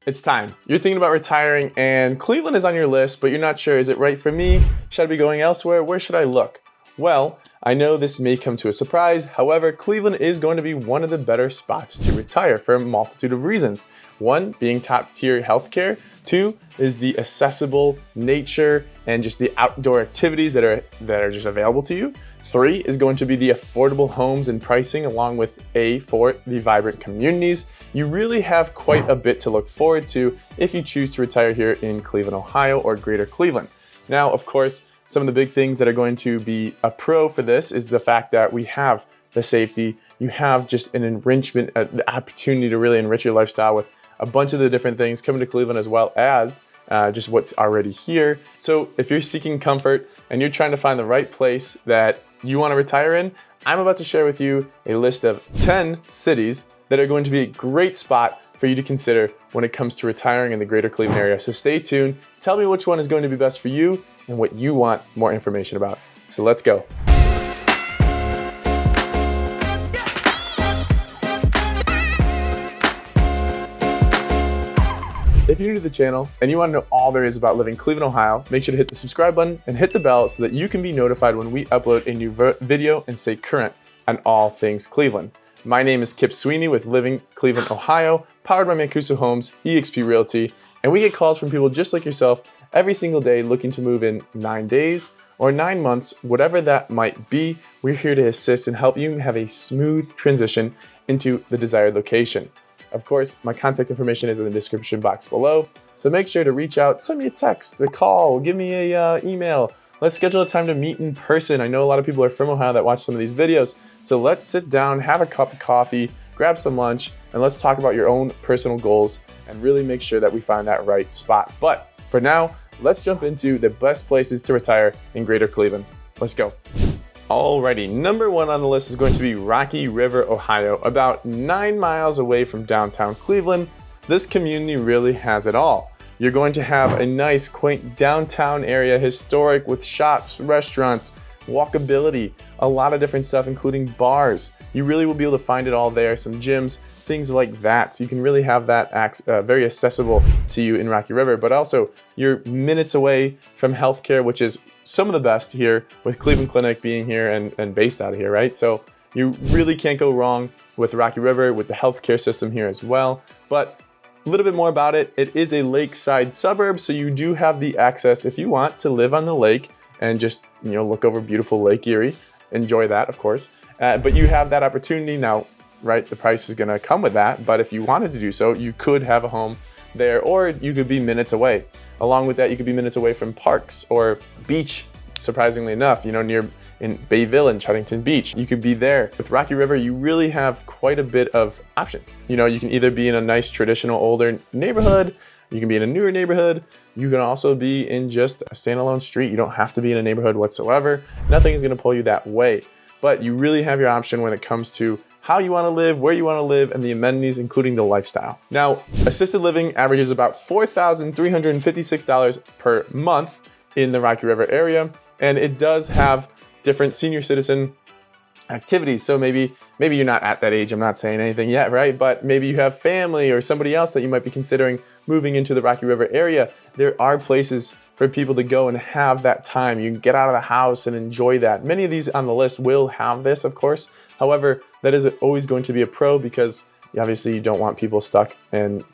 It's time. You're thinking about retiring and Cleveland is on your list, but you're not sure, is it right for me? Should I be going elsewhere? Where should I look? Well, I know this may come to a surprise. However, Cleveland is going to be one of the better spots to retire for a multitude of reasons. One, being top tier healthcare. Two is the accessible nature and just the outdoor activities that are just available to you. Three is going to be the affordable homes and pricing, along with four, the vibrant communities. You really have quite a bit to look forward to if you choose to retire here in Cleveland, Ohio, or Greater Cleveland. Now, of course, some of the big things that are going to be a pro for this is the fact that we have the safety. You have just an enrichment, the opportunity to really enrich your lifestyle with a bunch of the different things coming to Cleveland, as well as just what's already here. So if you're seeking comfort and you're trying to find the right place that you want to retire in, I'm about to share with you a list of 10 cities that are going to be a great spot for you to consider when it comes to retiring in the Greater Cleveland area. So stay tuned. Tell me which one is going to be best for you and what you want more information about. So let's go. If you're new to the channel and you want to know all there is about living in Cleveland, Ohio, make sure to hit the subscribe button and hit the bell so that you can be notified when we upload a new video and stay current on all things Cleveland. My name is Kip Sweeney with Living Cleveland, Ohio, powered by Mancuso Homes, eXp Realty, and we get calls from people just like yourself every single day looking to move in 9 days or 9 months, whatever that might be. We're here to assist and help you have a smooth transition into the desired location. Of course, my contact information is in the description box below, so make sure to reach out, send me a text, a call, give me a email. Let's schedule a time to meet in person. I know a lot of people are from Ohio that watch some of these videos, so let's sit down, have a cup of coffee, grab some lunch, and let's talk about your own personal goals and really make sure that we find that right spot. But for now, let's jump into the best places to retire in Greater Cleveland. Let's go. Alrighty, number one on the list is going to be Rocky River, Ohio, about 9 miles away from downtown Cleveland. This community really has it all. You're going to have a nice, quaint downtown area, historic, with shops, restaurants, walkability, a lot of different stuff, including bars. You really will be able to find it all there, some gyms, things like that. So you can really have that very accessible to you in Rocky River, but also you're minutes away from healthcare, which is some of the best here, with Cleveland Clinic being here and based out of here, right? So you really can't go wrong with Rocky River, with the healthcare system here as well. But a little bit more about it. It is a lakeside suburb, so you do have the access if you want to live on the lake and just, look over beautiful Lake Erie. Enjoy that, of course. But you have that opportunity now, right? The price is gonna come with that, but if you wanted to do so, you could have a home there, or you could be minutes away. Along with that, you could be minutes away from parks or beach, surprisingly enough, near in Bayville and Chuddington Beach. You could be there. With Rocky River, you really have quite a bit of options. You can either be in a nice traditional older neighborhood, you can be in a newer neighborhood, you can also be in just a standalone street. You don't have to be in a neighborhood whatsoever. Nothing is gonna pull you that way. But you really have your option when it comes to how you wanna live, where you wanna live, and the amenities, including the lifestyle. Now, assisted living averages about $4,356 per month in the Rocky River area, and it does have different senior citizen activities. So maybe you're not at that age, I'm not saying anything yet, right? But maybe you have family or somebody else that you might be considering moving into the Rocky River area. There are places for people to go and have that time. You can get out of the house and enjoy that. Many of these on the list will have this, of course. However, that is always going to be a pro, because obviously you don't want people stuck and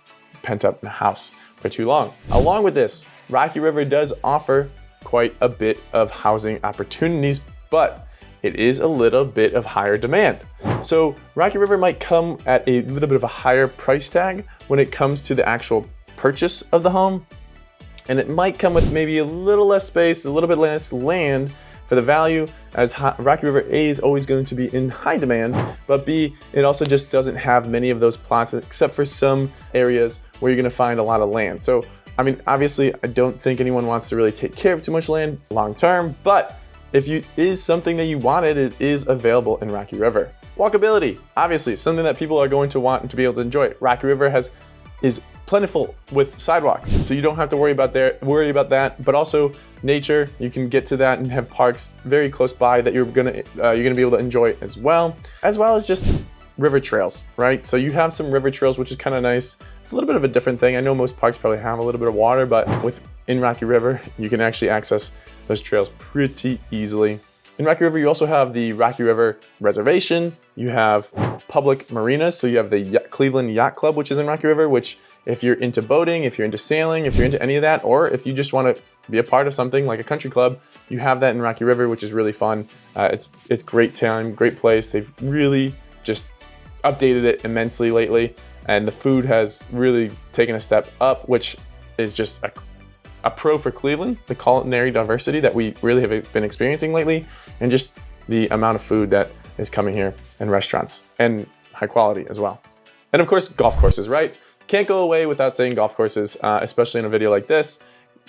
pent up in the house for too long. Along with this, Rocky River does offer quite a bit of housing opportunities, but it is a little bit of higher demand. So Rocky River might come at a little bit of a higher price tag when it comes to the actual purchase of the home. And it might come with maybe a little less space, a little bit less land for the value, as Rocky River A is always going to be in high demand, but B, it also just doesn't have many of those plots, except for some areas where you're gonna find a lot of land. So, obviously, I don't think anyone wants to really take care of too much land long term, but if it is something that you wanted, it is available in Rocky River. Walkability, obviously, something that people are going to want and to be able to enjoy. Rocky River is plentiful with sidewalks, so you don't have to worry about that. But also nature, you can get to that and have parks very close by that you're gonna be able to enjoy as well as just river trails, right? So you have some river trails, which is kind of nice. It's a little bit of a different thing. I know most parks probably have a little bit of water, but in Rocky River, you can actually access those trails pretty easily. In Rocky River, you also have the Rocky River Reservation. You have public marinas. So you have the Cleveland Yacht Club, which is in Rocky River, which if you're into boating, if you're into sailing, if you're into any of that, or if you just want to be a part of something like a country club, you have that in Rocky River, which is really fun. It's great time, great place. They've really just updated it immensely lately. And the food has really taken a step up, which is just a pro for Cleveland, the culinary diversity that we really have been experiencing lately, and just the amount of food that is coming here and restaurants and high quality as well. And of course, golf courses, right? Can't go away without saying golf courses, especially in a video like this.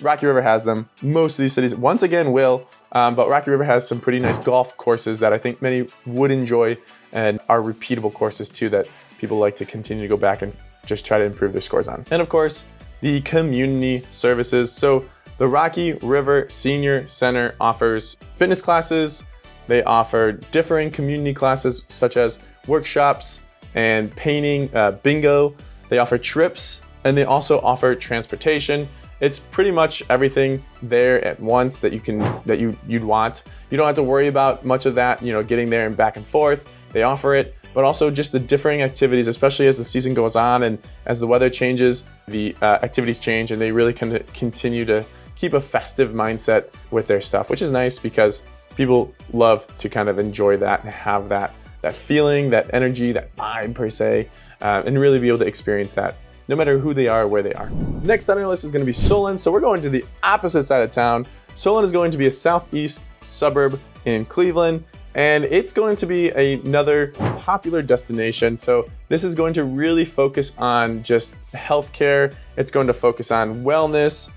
Rocky River has them. Most of these cities, once again, will, but Rocky River has some pretty nice golf courses that I think many would enjoy and are repeatable courses too that people like to continue to go back and just try to improve their scores on. And of course, the community services. So the Rocky River Senior Center offers fitness classes. They offer differing community classes such as workshops and painting, bingo. They offer trips, and they also offer transportation. It's pretty much everything there at once that you'd want. You don't have to worry about much of that, getting there and back and forth. They offer it, but also just the differing activities, especially as the season goes on and as the weather changes, the activities change, and they really continue to keep a festive mindset with their stuff, which is nice because people love to kind of enjoy that and have that feeling, that energy, that vibe per se, and really be able to experience that no matter who they are or where they are. Next on our list is going to be Solon. So we're going to the opposite side of town. Solon is going to be a southeast suburb in Cleveland, and it's going to be another popular destination. So this is going to really focus on just healthcare. It's going to focus on wellness,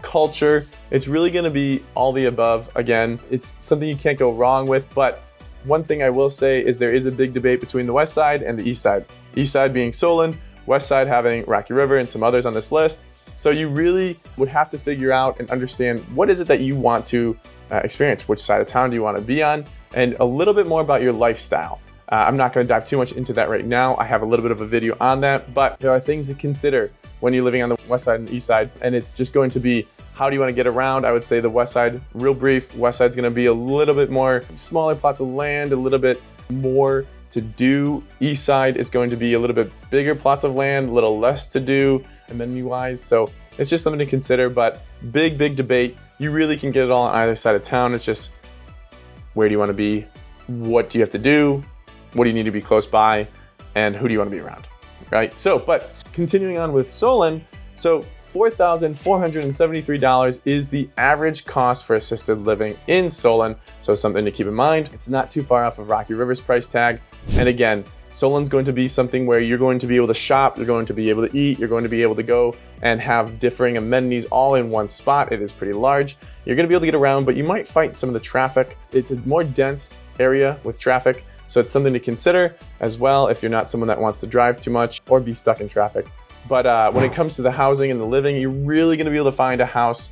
culture. It's really going to be all the above. Again, it's something you can't go wrong with, but one thing I will say is there is a big debate between the west side and the east side. East side being Solon, west side having Rocky River and some others on this list. So you really would have to figure out and understand what is it that you want to experience, which side of town do you want to be on, and a little bit more about your lifestyle. I'm not going to dive too much into that right now. I have a little bit of a video on that, but there are things to consider when you're living on the west side and the east side, and it's just going to be how do you want to get around. I would say the west side, real brief, west side's going to be a little bit more smaller plots of land, a little bit more to do. East side is going to be a little bit bigger plots of land, a little less to do amenity-wise. So it's just something to consider, but big debate. You really can get it all on either side of town. It's just where do you want to be? What do you have to do? What do you need to be close by? And who do you want to be around, right? So, but continuing on with Solon, so $4,473 is the average cost for assisted living in Solon. So something to keep in mind. It's not too far off of Rocky River's price tag. And again, Solon's going to be something where you're going to be able to shop, you're going to be able to eat, you're going to be able to go and have differing amenities all in one spot. It is pretty large. You're going to be able to get around, but you might fight some of the traffic. It's a more dense area with traffic. So it's something to consider as well if you're not someone that wants to drive too much or be stuck in traffic. But when it comes to the housing and the living, you're really going to be able to find a house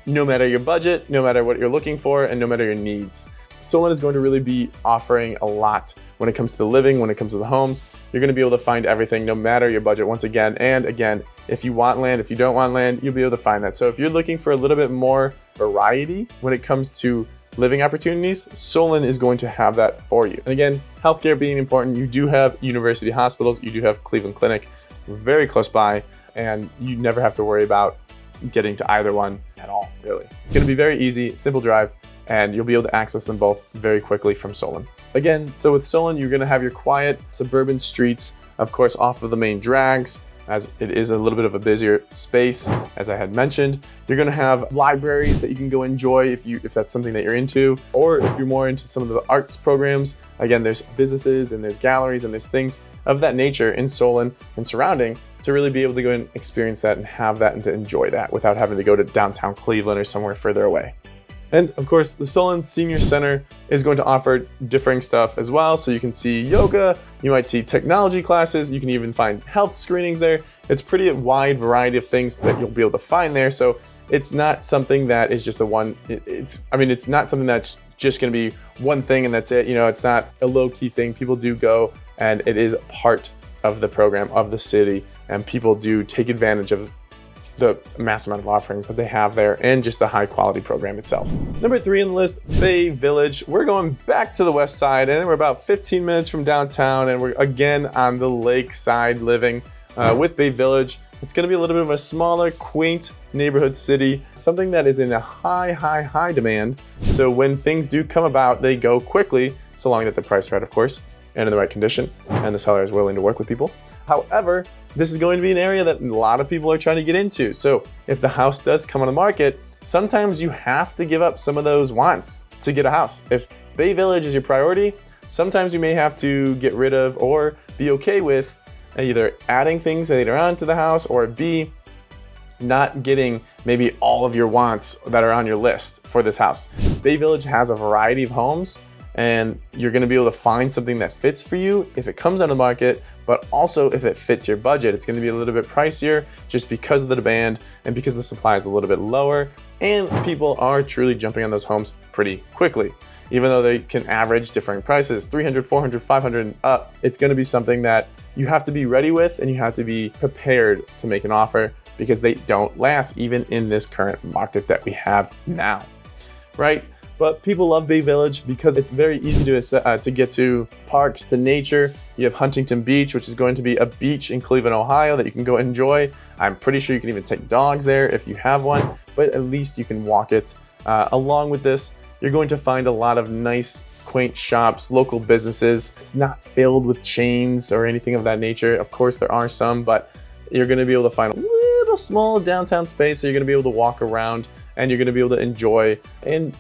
no matter your budget, no matter what you're looking for, and no matter your needs. Solon is going to really be offering a lot when it comes to the living, when it comes to the homes. You're going to be able to find everything no matter your budget once again. And again, if you want land, if you don't want land, you'll be able to find that. So if you're looking for a little bit more variety when it comes to living opportunities, Solon is going to have that for you. And again, healthcare being important, you do have university hospitals, you do have Cleveland Clinic very close by, and you never have to worry about getting to either one at all, really. It's going to be very easy, simple drive, and you'll be able to access them both very quickly from Solon. Again, so with Solon, you're going to have your quiet suburban streets, of course, off of the main drags, as it is a little bit of a busier space, as I had mentioned. You're going to have libraries that you can go enjoy if that's something that you're into, or if you're more into some of the arts programs. Again, there's businesses and there's galleries and there's things of that nature in Solon and surrounding to really be able to go and experience that and have that and to enjoy that without having to go to downtown Cleveland or somewhere further away. And of course, the Solon Senior Center is going to offer differing stuff as well. So you can see yoga, you might see technology classes, you can even find health screenings there. It's pretty wide variety of things that you'll be able to find there. So it's not something that is just it's not something that's just going to be one thing and that's it. It's not a low-key thing. People do go and it is part of the program of the city, and people do take advantage of the mass amount of offerings that they have there and just the high quality program itself. Number 3 on the list, Bay Village. We're going back to the west side, and we're about 15 minutes from downtown, and we're again on the lakeside living with Bay Village. It's going to be a little bit of a smaller, quaint neighborhood city, something that is in a high demand. So when things do come about, they go quickly, so long that the price is right, of course, and in the right condition, and the seller is willing to work with people. However, this is going to be an area that a lot of people are trying to get into. So if the house does come on the market, sometimes you have to give up some of those wants to get a house. If Bay Village is your priority, sometimes you may have to get rid of or be okay with either adding things later on to the house, or B, not getting maybe all of your wants that are on your list for this house. Bay Village has a variety of homes, and you're gonna be able to find something that fits for you if it comes on the market, but also if it fits your budget. It's gonna be a little bit pricier just because of the demand and because the supply is a little bit lower, and people are truly jumping on those homes pretty quickly. Even though they can average differing prices, 300, 400, 500 and up, it's gonna be something that you have to be ready with, and you have to be prepared to make an offer, because they don't last even in this current market that we have now, right? But people love Bay Village because it's very easy to get to parks, to nature. You have Huntington Beach, which is going to be a beach in Cleveland, Ohio that you can go enjoy. I'm pretty sure you can even take dogs there if you have one, but at least you can walk it. Along with this, you're going to find a lot of nice, quaint shops, local businesses. It's not filled with chains or anything of that nature. Of course, there are some, but you're gonna be able to find a little small downtown space, so you're gonna be able to walk around, and you're gonna be able to enjoy and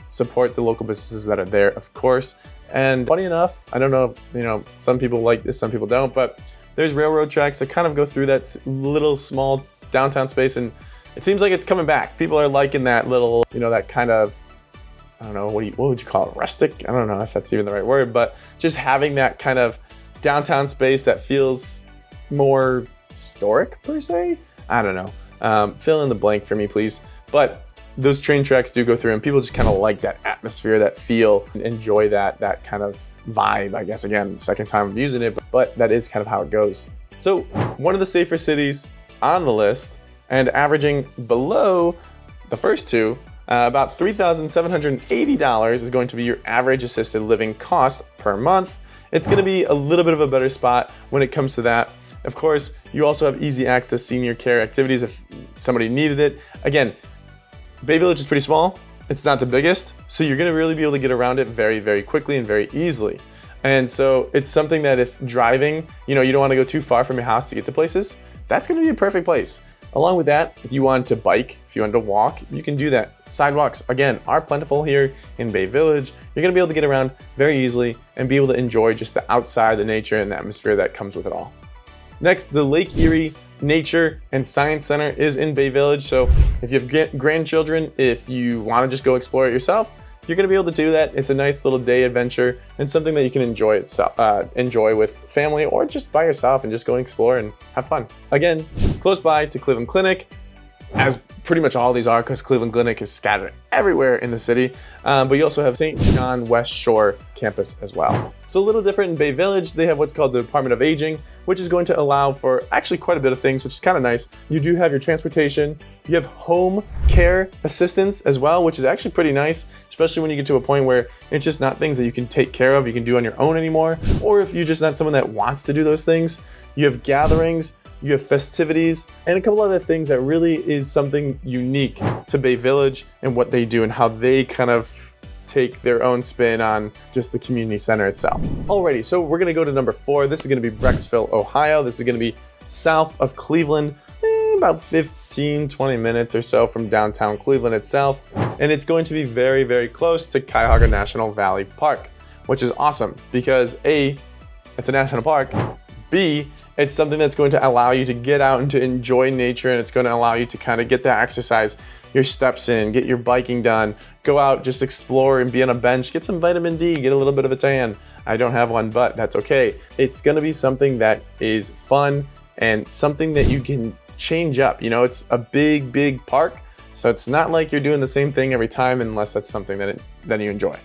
support the local businesses that are there, of course. And funny enough, I don't know, some people like this, some people don't, but there's railroad tracks that kind of go through that little small downtown space, and it seems like it's coming back. People are liking that little, that kind of, I don't know, what would you call it, rustic? I don't know if that's even the right word, but just having that kind of downtown space that feels more historic per se. I don't know. Fill in the blank for me, please. But those train tracks do go through, and people just kind of like that atmosphere, that feel, and enjoy that kind of vibe, I guess. Again, second time I'm using it, but that is kind of how it goes. So one of the safer cities on the list, and averaging below the first two, about $3,780 is going to be your average assisted living cost per month. It's going to be a little bit of a better spot when it comes to that. Of course, you also have easy access senior care activities if somebody needed it. Again, Bay Village is pretty small. It's not the biggest, so you're going to really be able to get around it very quickly and very easily. And so it's something that if driving, you don't want to go too far from your house to get to places, that's going to be a perfect place. Along with that, if you wanted to bike, if you wanted to walk, you can do that. Sidewalks, again, are plentiful here in Bay Village. You're gonna be able to get around very easily and be able to enjoy just the outside, the nature, and the atmosphere that comes with it all. Next, the Lake Erie Nature and Science Center is in Bay Village. So if you have grandchildren, if you wanna just go explore it yourself, you're gonna be able to do that. It's a nice little day adventure and something that you can enjoy with family, or just by yourself and just go explore and have fun. Again, close by to Cleveland Clinic, as pretty much all these are, because Cleveland Clinic is scattered everywhere in the city. But you also have St. John West Shore campus as well. So a little different in Bay Village, they have what's called the Department of Aging, which is going to allow for actually quite a bit of things, which is kind of nice. You do have your transportation, you have home care assistance as well, which is actually pretty nice, especially when you get to a point where it's just not things that you can take care of, you can do on your own anymore, or if you're just not someone that wants to do those things. You have gatherings, you have festivities, and a couple other things that really is something unique to Bay Village and what they do and how they kind of take their own spin on just the community center itself. Alrighty, so we're gonna go to number 4. This is gonna be Brecksville, Ohio. This is gonna be south of Cleveland, about 15-20 minutes or so from downtown Cleveland itself. And it's going to be very close to Cuyahoga National Valley Park, which is awesome because A, it's a national park, B, it's something that's going to allow you to get out and to enjoy nature, and it's going to allow you to kind of get that exercise, your steps in, get your biking done, go out, just explore and be on a bench, get some vitamin D, get a little bit of a tan. I don't have one, but that's okay. It's going to be something that is fun and something that you can change up. It's a big park, so it's not like you're doing the same thing every time unless that's something that you enjoy.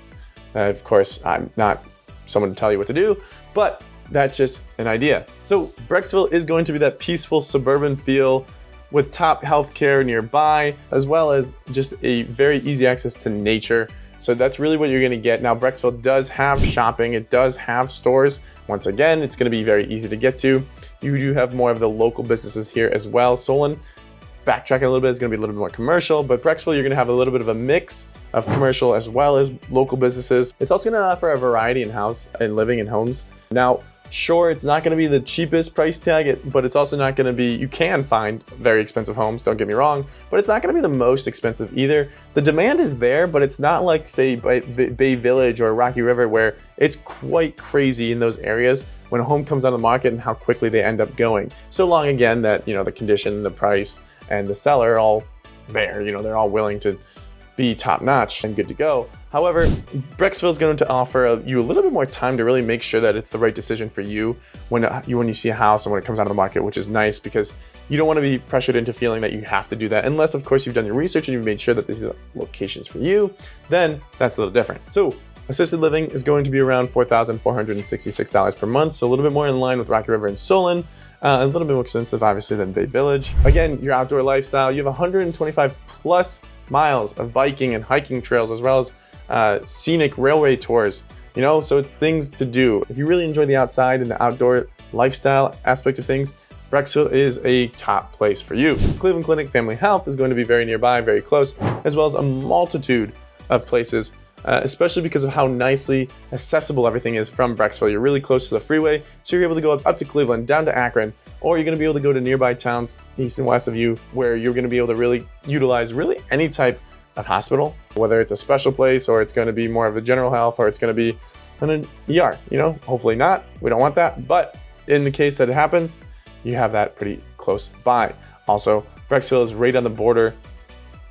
Of course, I'm not someone to tell you what to do, but that's just an idea. So Brecksville is going to be that peaceful suburban feel with top healthcare nearby, as well as just a very easy access to nature. So that's really what you're gonna get. Now, Brecksville does have shopping, it does have stores. Once again, it's gonna be very easy to get to. You do have more of the local businesses here as well. Solon, backtracking a little bit, is gonna be a little bit more commercial, but Brecksville, you're gonna have a little bit of a mix of commercial as well as local businesses. It's also gonna offer a variety in house and living in homes. Now, sure, it's not gonna be the cheapest price tag, but it's also not gonna be, you can find very expensive homes, don't get me wrong, but it's not gonna be the most expensive either. The demand is there, but it's not like, say, Bay Village or Rocky River, where it's quite crazy in those areas when a home comes on the market and how quickly they end up going. So long, again, that, you know, the condition, the price, and the seller are all there, you know, they're all willing to be top notch and good to go. However, Brecksville is going to offer you a little bit more time to really make sure that it's the right decision for you when you see a house and when it comes out of the market, which is nice because you don't want to be pressured into feeling that you have to do that. Unless, of course, you've done your research and you've made sure that these are the locations for you, then that's a little different. So assisted living is going to be around $4,466 per month, so a little bit more in line with Rocky River and Solon. A little bit more expensive, obviously, than Bay Village. Again, your outdoor lifestyle, you have 125 plus miles of biking and hiking trails, as well as scenic railway tours, you know, so it's things to do. If you really enjoy the outside and the outdoor lifestyle aspect of things, Brecksville is a top place for you. Cleveland Clinic Family Health is going to be very nearby, very close, as well as a multitude of places, especially because of how nicely accessible everything is from Brecksville. You're really close to the freeway, so you're able to go up to Cleveland, down to Akron, or you're gonna be able to go to nearby towns east and west of you where you're gonna be able to really utilize really any type of hospital, whether it's a special place or it's gonna be more of a general health or it's gonna be an ER, you know, hopefully not, we don't want that, but in the case that it happens, you have that pretty close by. Also, Brecksville is right on the border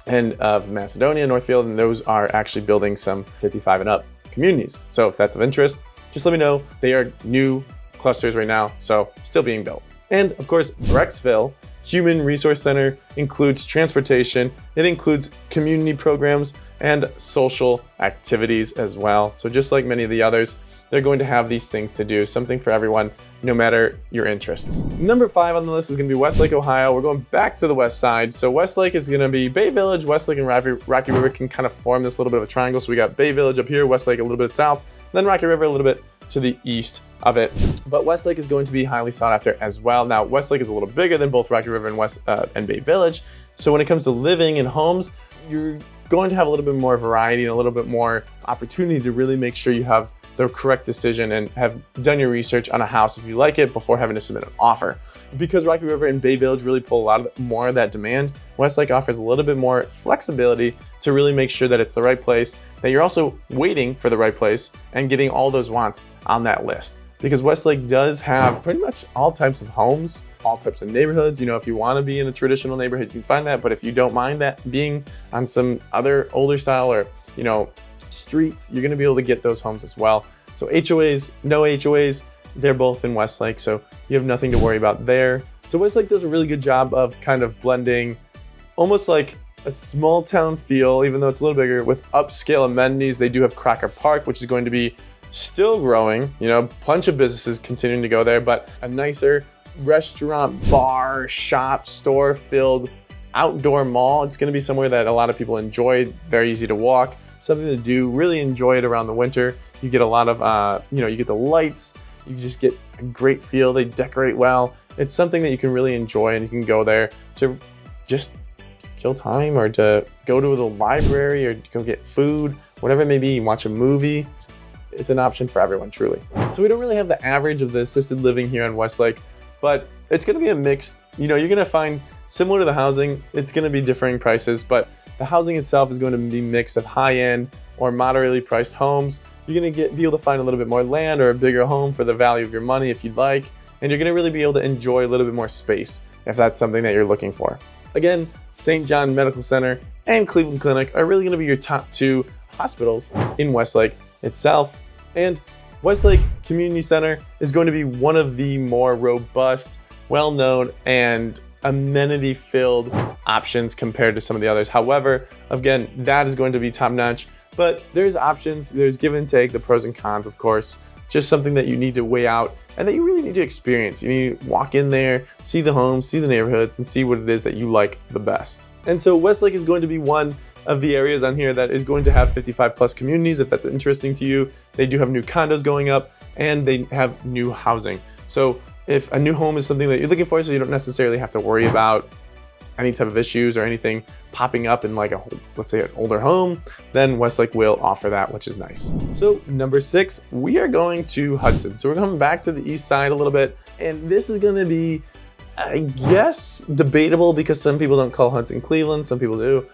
and of Macedonia, Northfield, and those are actually building some 55 and up communities. So if that's of interest, just let me know. They are new clusters right now, so still being built. And of course, Brecksville Human Resource Center includes transportation, it includes community programs and social activities as well. So just like many of the others, they're going to have these things to do, something for everyone, no matter your interests. Number 5 on the list is gonna be Westlake, Ohio. We're going back to the west side. So Westlake is gonna be Bay Village, Westlake and Rocky River can kind of form this little bit of a triangle. So we got Bay Village up here, Westlake a little bit south, then Rocky River a little bit to the east of it. But Westlake is going to be highly sought after as well. Now, Westlake is a little bigger than both Rocky River and Bay Village. So when it comes to living in homes, you're going to have a little bit more variety and a little bit more opportunity to really make sure you have the correct decision and have done your research on a house if you like it before having to submit an offer. Because Rocky River and Bay Village really pull a lot more of that demand, Westlake offers a little bit more flexibility to really make sure that it's the right place, that you're also waiting for the right place and getting all those wants on that list. Because Westlake does have pretty much all types of homes, all types of neighborhoods. You know, if you want to be in a traditional neighborhood, you can find that. But if you don't mind that being on some other older style or, you know, streets, you're going to be able to get those homes as well. So HOAs, no HOAs, they're both in Westlake, so you have nothing to worry about there. So Westlake does a really good job of kind of blending almost like a small town feel, even though it's a little bigger, with upscale amenities. They do have Crocker Park, which is going to be still growing, you know, bunch of businesses continuing to go there, but a nicer restaurant, bar, shop, store filled outdoor mall. It's going to be somewhere that a lot of people enjoy, very easy to walk, something to do, really enjoy it around the winter. You get a lot of, you know, you get the lights, you just get a great feel. They decorate well. It's something that you can really enjoy, and you can go there to just kill time or to go to the library or to go get food, whatever it may be, watch a movie. It's an option for everyone, truly. So we don't really have the average of the assisted living here in Westlake, but it's gonna be a mix. You know, you're gonna find similar to the housing, it's gonna be differing prices, but the housing itself is going to be mixed of high-end or moderately priced homes. You're gonna be able to find a little bit more land or a bigger home for the value of your money if you'd like, and you're gonna really be able to enjoy a little bit more space if that's something that you're looking for. Again, St. John Medical Center and Cleveland Clinic are really gonna be your top 2 hospitals in Westlake itself. And Westlake Community Center is going to be one of the more robust, well-known, and amenity-filled options compared to some of the others. However, again, that is going to be top-notch, but there's options, there's give and take, the pros and cons, of course. just something that you need to weigh out and that you really need to experience. You need to walk in there, see the homes, see the neighborhoods, and see what it is that you like the best. And so Westlake is going to be one of the areas on here that is going to have 55 plus communities, if that's interesting to you. They do have new condos going up, and they have new housing. So if a new home is something that you're looking for, so you don't necessarily have to worry about any type of issues or anything popping up in like let's say an older home, then Westlake will offer that, which is nice. So number 6, we are going to Hudson. So we're coming back to the east side a little bit, and this is gonna be, I guess, debatable because some people don't call Hudson Cleveland, some people do.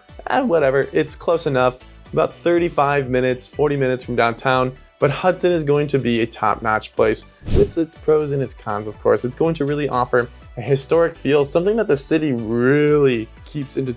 Whatever, it's close enough. About 35 minutes, 40 minutes from downtown, but Hudson is going to be a top-notch place with its pros and its cons, of course. It's going to really offer a historic feel, something that the city really keeps in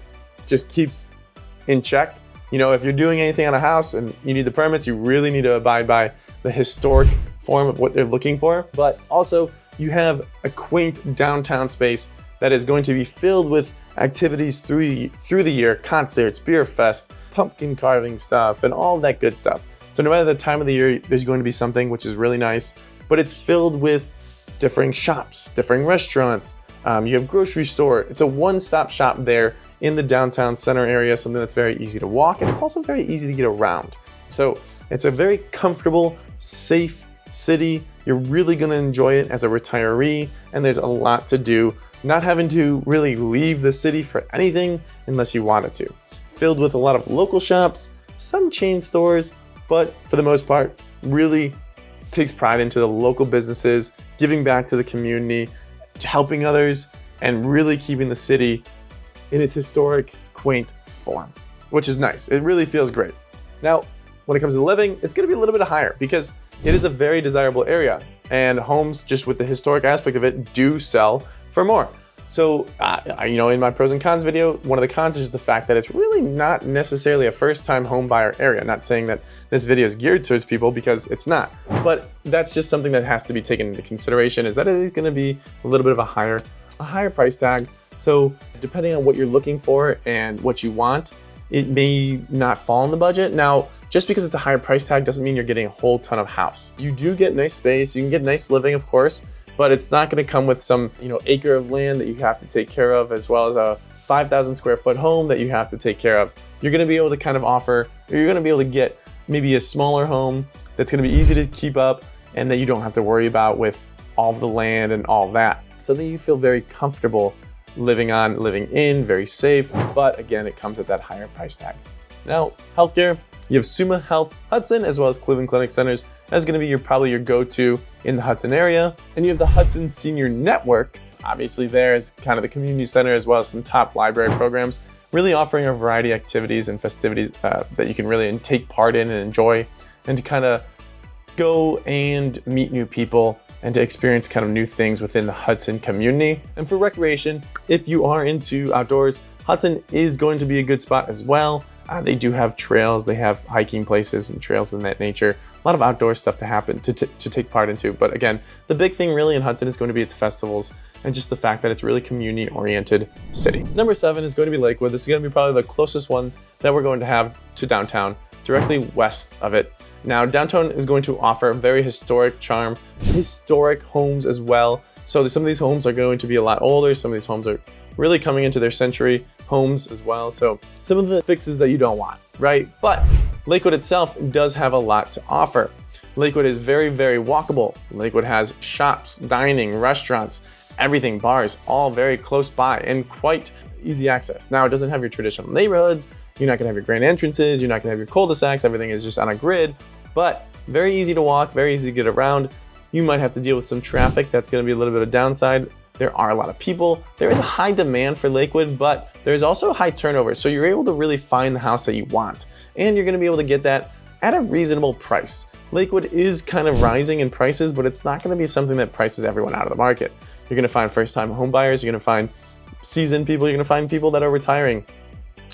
check. You know, if you're doing anything on a house and you need the permits, you really need to abide by the historic form of what they're looking for. But also, you have a quaint downtown space that is going to be filled with activities through the year, concerts, beer fest, pumpkin carving stuff, and all that good stuff. So no matter the time of the year, there's going to be something, which is really nice, but it's filled with different shops, different restaurants. You have grocery store. It's a one-stop shop there in the downtown center area, something that's very easy to walk, and it's also very easy to get around. So it's a very comfortable, safe city. You're really gonna enjoy it as a retiree, and there's a lot to do, not having to really leave the city for anything unless you wanted to. Filled with a lot of local shops, some chain stores, but for the most part, really takes pride into the local businesses, giving back to the community, helping others, and really keeping the city in its historic, quaint form, which is nice. It really feels great. Now, when it comes to living, it's gonna be a little bit higher because it is a very desirable area, and homes, just with the historic aspect of it, do sell for more. So, you know, in my pros and cons video, one of the cons is the fact that it's really not necessarily a first-time home buyer area. Not saying that this video is geared towards people, because it's not, but that's just something that has to be taken into consideration, is that it is gonna be a little bit of a higher price tag. So depending on what you're looking for and what you want, it may not fall in the budget. Now, just because it's a higher price tag doesn't mean you're getting a whole ton of house. You do get nice space, you can get nice living, of course, but it's not gonna come with some, you know, acre of land that you have to take care of, as well as a 5,000 square foot home that you have to take care of. You're gonna be able to kind of offer, or you're gonna be able to get maybe a smaller home that's gonna be easy to keep up and that you don't have to worry about with all of the land and all that. So that you feel very comfortable living in, very safe, but again, it comes at that higher price tag. Now, healthcare, you have Summa Health Hudson, as well as Cleveland Clinic Centers. That's gonna be probably your go-to in the Hudson area. And you have the Hudson Senior Network. Obviously there is kind of the community center, as well as some top library programs, really offering a variety of activities and festivities that you can really take part in and enjoy, and to kind of go and meet new people and to experience kind of new things within the Hudson community. And for recreation, if you are into outdoors, Hudson is going to be a good spot as well. They do have trails, they have hiking places and trails in that nature. A lot of outdoor stuff to take part into. But again, the big thing really in Hudson is going to be its festivals and just the fact that it's really community-oriented city. Number 7 is going to be Lakewood. This is going to be probably the closest one that we're going to have to downtown, directly west of it. Now, downtown is going to offer a very historic charm, historic homes as well. So some of these homes are going to be a lot older. Some of these homes are really coming into their century homes as well. So some of the fixes that you don't want, right? But Lakewood itself does have a lot to offer. Lakewood is very, very walkable. Lakewood has shops, dining, restaurants, everything, bars, all very close by and quite easy access. Now, it doesn't have your traditional neighborhoods. You're not gonna have your grand entrances. You're not gonna have your cul-de-sacs. Everything is just on a grid, but very easy to walk, very easy to get around. You might have to deal with some traffic. That's gonna be a little bit of a downside. There are a lot of people. There is a high demand for Lakewood, but there's also high turnover. So you're able to really find the house that you want. And you're gonna be able to get that at a reasonable price. Lakewood is kind of rising in prices, but it's not gonna be something that prices everyone out of the market. You're gonna find first-time home buyers, you're gonna find seasoned people, you're gonna find people that are retiring,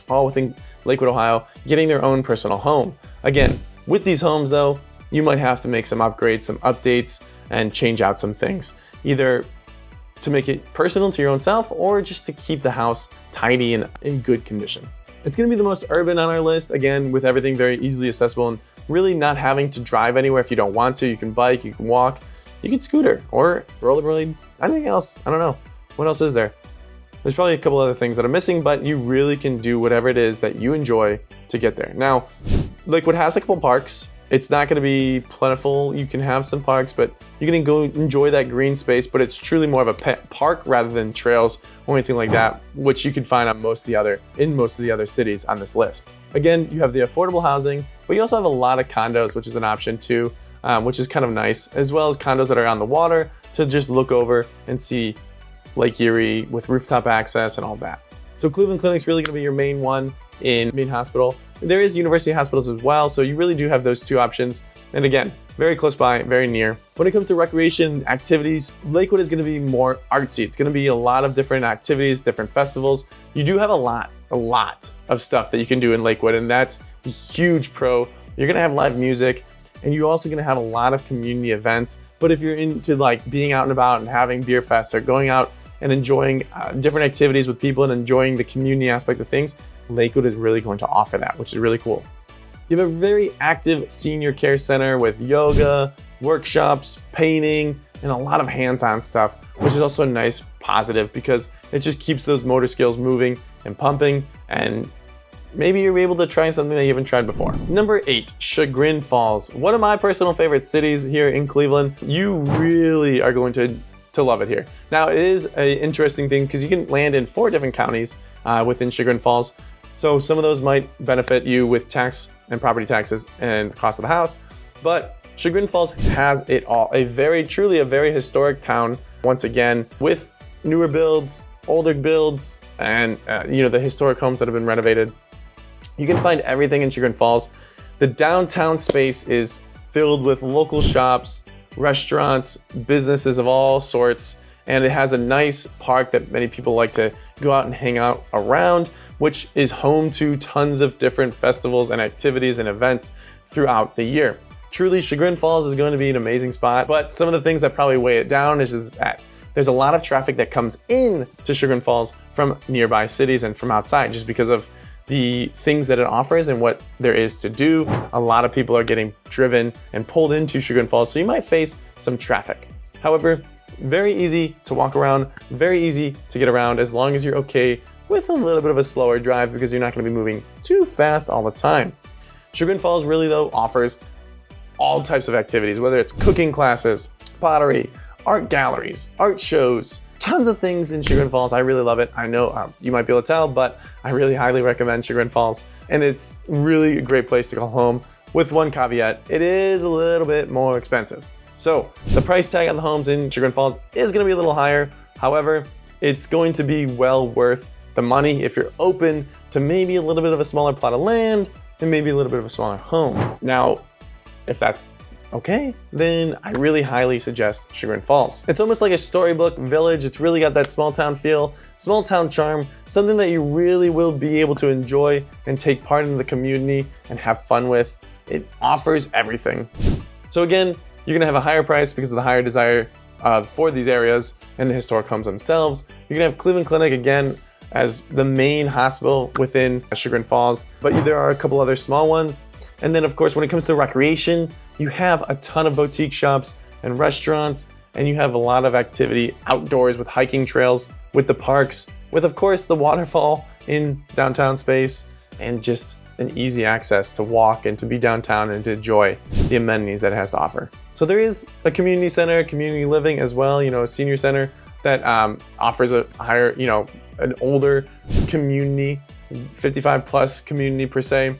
all within Lakewood, Ohio, getting their own personal home. Again, with these homes though, you might have to make some upgrades, some updates, and change out some things. Either to make it personal to your own self, or just to keep the house tidy and in good condition. It's gonna be the most urban on our list, again, with everything very easily accessible and really not having to drive anywhere if you don't want to. You can bike, you can walk, you can scooter or rollerblade, anything else. I don't know. What else is there? There's probably a couple other things that I'm missing, but you really can do whatever it is that you enjoy to get there. Now, Lakewood has a couple parks. It's not gonna be plentiful. You can have some parks, but you can go enjoy that green space, but it's truly more of a pet park rather than trails or anything like that, which you can find on most of the other cities on this list. Again, you have the affordable housing, but you also have a lot of condos, which is an option too, which is kind of nice, as well as condos that are on the water to just look over and see Lake Erie with rooftop access and all that. So Cleveland Clinic's really gonna be your main one in main hospital. There is university hospitals as well, so you really do have those two options. And again, very close by, very near. When it comes to recreation activities, Lakewood is gonna be more artsy. It's gonna be a lot of different activities, different festivals. You do have a lot of stuff that you can do in Lakewood, and that's a huge pro. You're gonna have live music, and you're also gonna have a lot of community events. But if you're into like being out and about and having beer fests or going out and enjoying different activities with people and enjoying the community aspect of things, Lakewood is really going to offer that, which is really cool. You have a very active senior care center with yoga, workshops, painting, and a lot of hands-on stuff, which is also a nice positive because it just keeps those motor skills moving and pumping, and maybe you're able to try something that you haven't tried before. Number 8, Chagrin Falls. One of my personal favorite cities here in Cleveland. You really are going to love it here. Now, it is an interesting thing because you can land in 4 different counties within Chagrin Falls. So some of those might benefit you with tax and property taxes and the cost of the house. But Chagrin Falls has it all. Truly a very historic town, once again, with newer builds, older builds, and the historic homes that have been renovated. You can find everything in Chagrin Falls. The downtown space is filled with local shops, restaurants, businesses of all sorts, and it has a nice park that many people like to go out and hang out around, which is home to tons of different festivals and activities and events throughout the year. Truly, Chagrin Falls is going to be an amazing spot, but some of the things that probably weigh it down is that there's a lot of traffic that comes in to Chagrin Falls from nearby cities and from outside just because of the things that it offers and what there is to do. A lot of people are getting driven and pulled into Chagrin Falls, so you might face some traffic. However, very easy to walk around, very easy to get around as long as you're okay with a little bit of a slower drive because you're not going to be moving too fast all the time. Chagrin Falls really though offers all types of activities, whether it's cooking classes, pottery, art galleries, art shows, tons of things in Chagrin Falls. I really love it. I know you might be able to tell, but I really highly recommend Chagrin Falls, and it's really a great place to call home with one caveat. It is a little bit more expensive. So the price tag on the homes in Chagrin Falls is going to be a little higher. However, it's going to be well worth the money if you're open to maybe a little bit of a smaller plot of land and maybe a little bit of a smaller home. Now, if that's okay, then I really highly suggest Chagrin Falls. It's almost like a storybook village. It's really got that small town feel, small town charm, something that you really will be able to enjoy and take part in the community and have fun with. It offers everything. So again, you're gonna have a higher price because of the higher desire for these areas and the historic homes themselves. You're gonna have Cleveland Clinic again as the main hospital within Chagrin Falls, but there are a couple other small ones. And then of course, when it comes to recreation, you have a ton of boutique shops and restaurants, and you have a lot of activity outdoors with hiking trails, with the parks, with of course the waterfall in downtown space, and just an easy access to walk and to be downtown and to enjoy the amenities that it has to offer. So there is a community center, community living as well, a senior center that offers a higher, an older community, 55 plus community per se.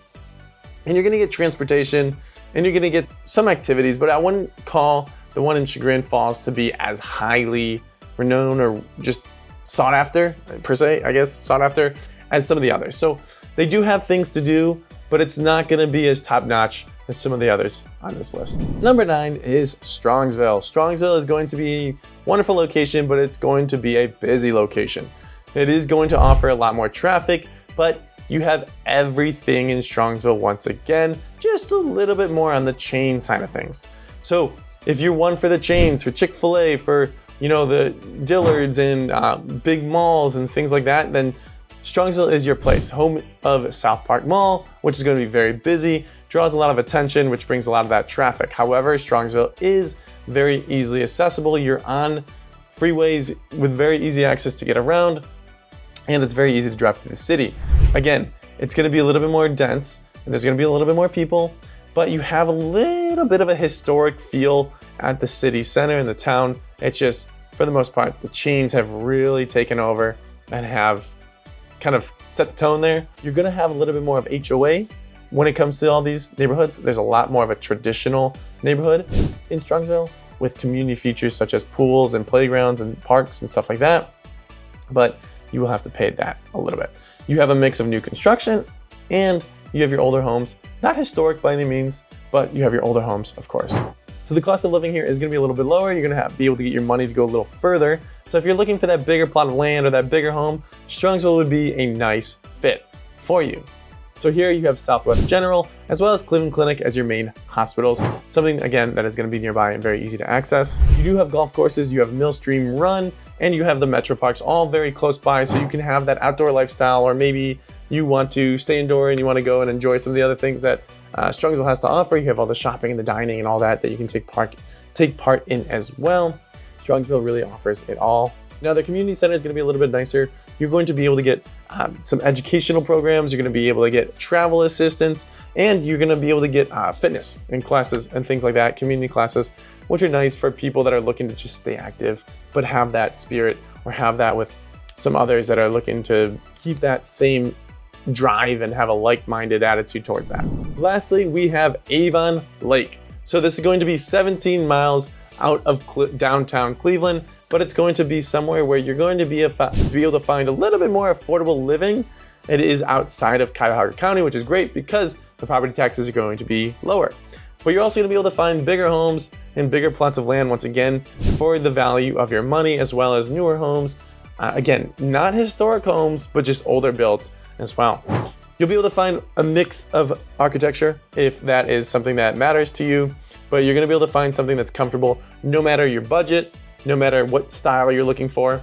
And you're gonna get transportation and you're gonna get some activities, but I wouldn't call the one in Chagrin Falls to be as highly renowned or just sought after, per se, I guess, sought after as some of the others. So they do have things to do, but it's not gonna be as top-notch as some of the others on this list. Number 9 is Strongsville. Strongsville is going to be a wonderful location, but it's going to be a busy location. It is going to offer a lot more traffic, but you have everything in Strongsville once again, just a little bit more on the chain side of things. So if you're one for the chains, for Chick-fil-A, for the Dillard's and big malls and things like that, then Strongsville is your place. Home of South Park Mall, which is going to be very busy. draws a lot of attention, which brings a lot of that traffic. However, Strongsville is very easily accessible. You're on freeways with very easy access to get around, and it's very easy to drive through the city. Again, it's going to be a little bit more dense, and there's going to be a little bit more people, but you have a little bit of a historic feel at the city center in the town. It's just, for the most part, the chains have really taken over and have kind of set the tone there. You're going to have a little bit more of HOA when it comes to all these neighborhoods. There's a lot more of a traditional neighborhood in Strongsville with community features such as pools and playgrounds and parks and stuff like that, but you will have to pay that a little bit. You have a mix of new construction and you have your older homes, not historic by any means, but you have your older homes, of course. So the cost of living here is going to be a little bit lower. You're going to be able to get your money to go a little further. So if you're looking for that bigger plot of land or that bigger home, Strongsville would be a nice fit for you. So here you have Southwest General as well as Cleveland Clinic as your main hospitals, something again that is going to be nearby and very easy to access. You do have golf courses, you have Millstream Run, and you have the Metro Parks all very close by, so you can have that outdoor lifestyle, or maybe you want to stay indoor and you want to go and enjoy some of the other things that Strongsville has to offer. You have all the shopping and the dining and all that you can take part in as well. Strongsville really offers it all. Now the community center is going to be a little bit nicer. You're going to be able to get some educational programs. You're going to be able to get travel assistance, and you're going to be able to get fitness and classes and things like that, community classes, which are nice for people that are looking to just stay active, but have that spirit or have that with some others that are looking to keep that same drive and have a like-minded attitude towards that. Lastly, we have Avon Lake. So this is going to be 17 miles out of downtown Cleveland, but it's going to be somewhere where you're going to be able to find a little bit more affordable living. It is outside of Cuyahoga County, which is great because the property taxes are going to be lower. But you're also going to be able to find bigger homes and bigger plots of land, once again, for the value of your money, as well as newer homes. Again, not historic homes, but just older builds as well. You'll be able to find a mix of architecture if that is something that matters to you, but you're going to be able to find something that's comfortable no matter your budget, no matter what style you're looking for,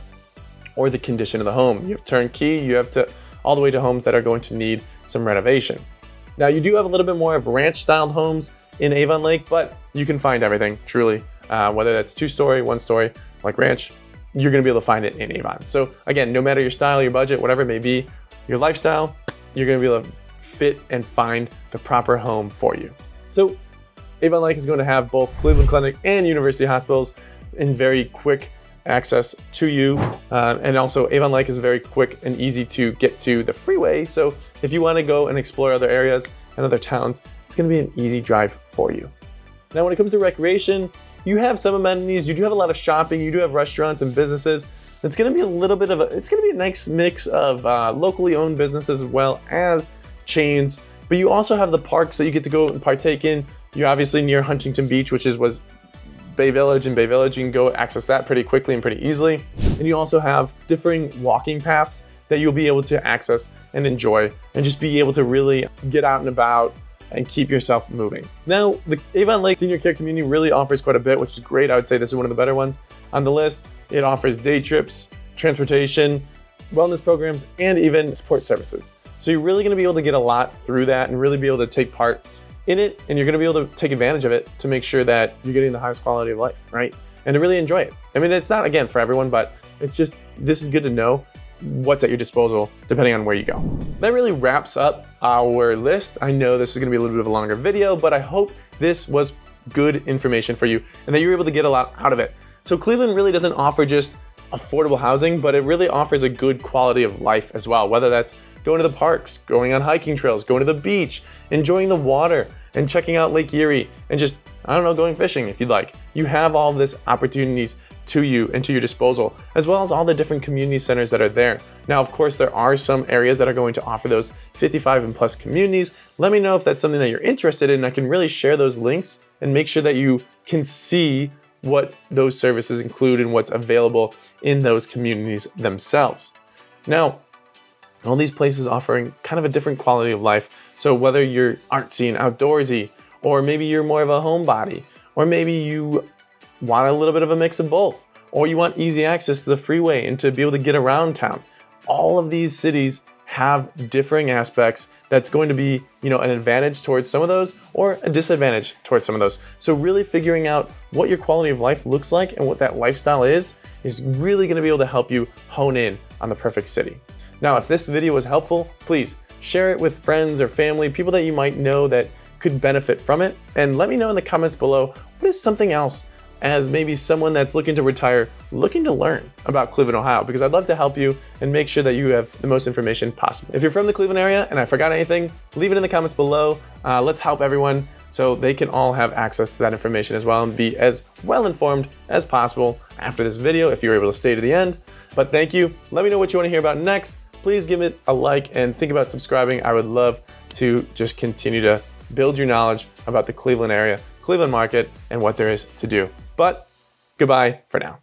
or the condition of the home. You have turnkey, you have all the way to homes that are going to need some renovation. Now you do have a little bit more of ranch-styled homes in Avon Lake, but you can find everything, truly. Whether that's 2-story, 1-story, like ranch, you're going to be able to find it in Avon. So again, no matter your style, your budget, whatever it may be, your lifestyle, you're going to be able to fit and find the proper home for you. So Avon Lake is going to have both Cleveland Clinic and University Hospitals in very quick access to you. And also Avon Lake is very quick and easy to get to the freeway. So if you want to go and explore other areas and other towns, it's going to be an easy drive for you. Now, when it comes to recreation, you have some amenities, you do have a lot of shopping, you do have restaurants and businesses. It's going to be a little bit of it's going to be a nice mix of locally owned businesses as well as chains. But you also have the parks that you get to go and partake in. You're obviously near Huntington Beach, which was Bay Village, and Bay Village, you can go access that pretty quickly and pretty easily. And you also have differing walking paths that you'll be able to access and enjoy and just be able to really get out and about and keep yourself moving. Now, the Avon Lake Senior Care Community really offers quite a bit, which is great. I would say this is one of the better ones on the list. It offers day trips, transportation, wellness programs, and even support services. So you're really gonna be able to get a lot through that and really be able to take part in it, and you're gonna be able to take advantage of it to make sure that you're getting the highest quality of life, right? And to really enjoy it. I mean, it's not, again, for everyone, but it's just, this is good to know what's at your disposal depending on where you go. That really wraps up our list. I know this is gonna be a little bit of a longer video, but I hope this was good information for you and that you were able to get a lot out of it. So Cleveland really doesn't offer just affordable housing, but it really offers a good quality of life as well, whether that's going to the parks, going on hiking trails, going to the beach, enjoying the water, and checking out Lake Erie, and just, I don't know, going fishing if you'd like. You have all of these opportunities to you and to your disposal, as well as all the different community centers that are there. Now, of course, there are some areas that are going to offer those 55 and plus communities. Let me know if that's something that you're interested in. I can really share those links and make sure that you can see what those services include and what's available in those communities themselves. Now, all these places offering kind of a different quality of life. So whether you're artsy and outdoorsy, or maybe you're more of a homebody, or maybe you want a little bit of a mix of both, or you want easy access to the freeway and to be able to get around town. All of these cities have differing aspects that's going to be, an advantage towards some of those or a disadvantage towards some of those. So really figuring out what your quality of life looks like and what that lifestyle is really going to be able to help you hone in on the perfect city. Now, if this video was helpful, please share it with friends or family, people that you might know that could benefit from it. And let me know in the comments below, what is something else as maybe someone that's looking to retire, looking to learn about Cleveland, Ohio, because I'd love to help you and make sure that you have the most information possible. If you're from the Cleveland area and I forgot anything, leave it in the comments below. Let's help everyone so they can all have access to that information as well and be as well informed as possible after this video if you're able to stay to the end. But thank you. Let me know what you want to hear about next. Please give it a like and think about subscribing. I would love to just continue to build your knowledge about the Cleveland area, Cleveland market, and what there is to do. But goodbye for now.